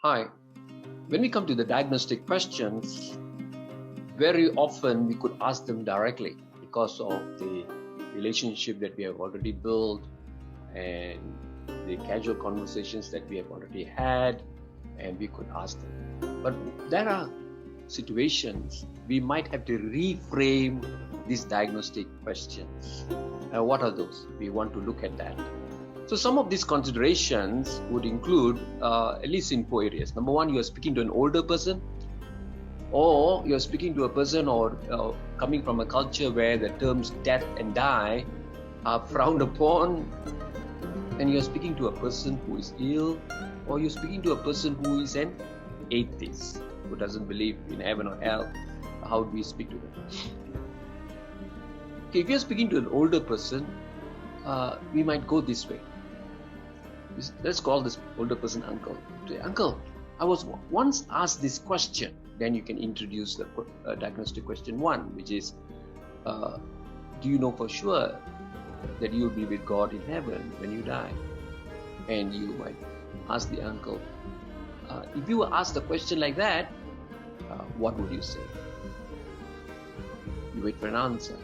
Hi. When we come to the diagnostic questions, very often we could ask them directly because of the relationship that we have already built and the casual conversations that we have already had, and we could ask them. But there are situations we might have to reframe these diagnostic questions. What are those? We want to look at that. So some of these considerations would include, at least in 4 areas. Number one, you are speaking to an older person, or you're speaking to a person or coming from a culture where the terms death and die are frowned upon, and you're speaking to a person who is ill, or you're speaking to a person who is an atheist, who doesn't believe in heaven or hell. How do we speak to them? Okay, if you're speaking to an older person, we might go this way. Let's call this older person uncle. Say, uncle, I was once asked this question. Then you can introduce the diagnostic question 1, which is, do you know for sure that you will be with God in heaven when you die? And you might ask the uncle, if you were asked a question like that, what would you say? You wait for an answer.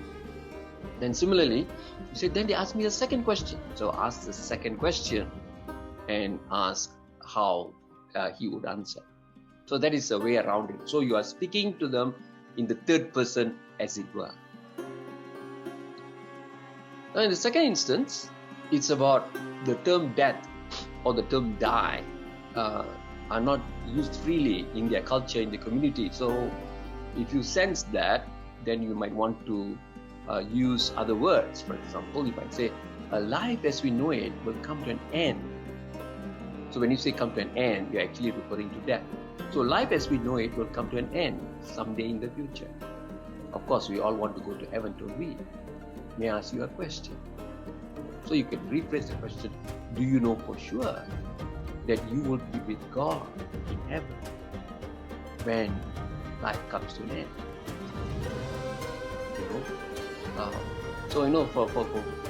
Then similarly, you say, then they ask me a second question. So ask the second question and ask how he would answer. So that is a way around it. So you are speaking to them in the third person, as it were. Now in the second instance, it's about the term death or the term die are not used freely in their culture, in the community. So if you sense that, then you might want to use other words. For example, you might say, life as we know it will come to an end. So when you say come to an end, you're actually referring to death. So life as we know it will come to an end someday in the future. Of course, we all want to go to heaven, don't we? May I ask you a question? So you can rephrase the question, do you know for sure that you will be with God in heaven when life comes to an end?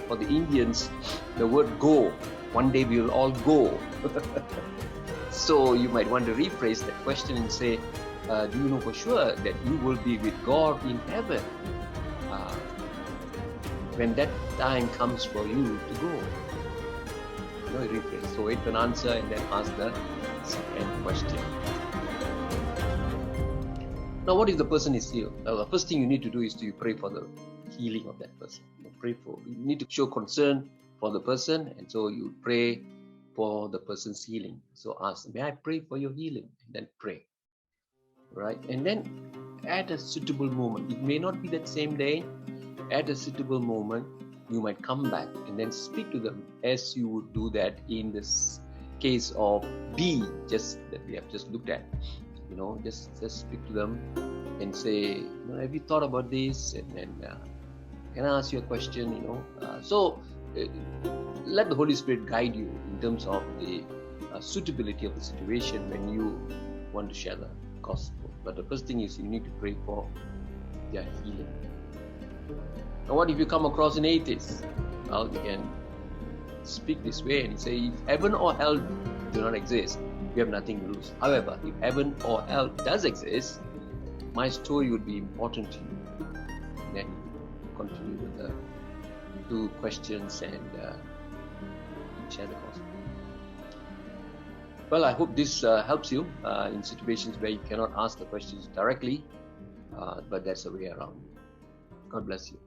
For the Indians, the word go, one day we will all go. So you might want to rephrase that question and say, do you know for sure that you will be with God in heaven when that time comes for you to go? Rephrase. So wait for an answer and then ask the second question. Now, what if the person is ill? The first thing you need to do is to pray for the healing of that person. You need to show concern for the person, and so you pray for the person's healing. So ask, may I pray for your healing? And then pray. Right? And then at a suitable moment, it may not be that same day, at a suitable moment, you might come back and then speak to them as you would do that in this case of B, that we have just looked at. Just speak to them and say, have you thought about this? And then can I ask you a question? So let the Holy Spirit guide you in terms of the suitability of the situation when you want to share the gospel. But the first thing is you need to pray for their healing. Now, what if you come across an atheist? Well, you can speak this way and say, if heaven or hell do not exist, we have nothing to lose. However, if heaven or hell does exist, my story would be important to you. And then continue with the 2 questions and share the gospel. Well, I hope this helps you in situations where you cannot ask the questions directly, but that's a way around. God bless you.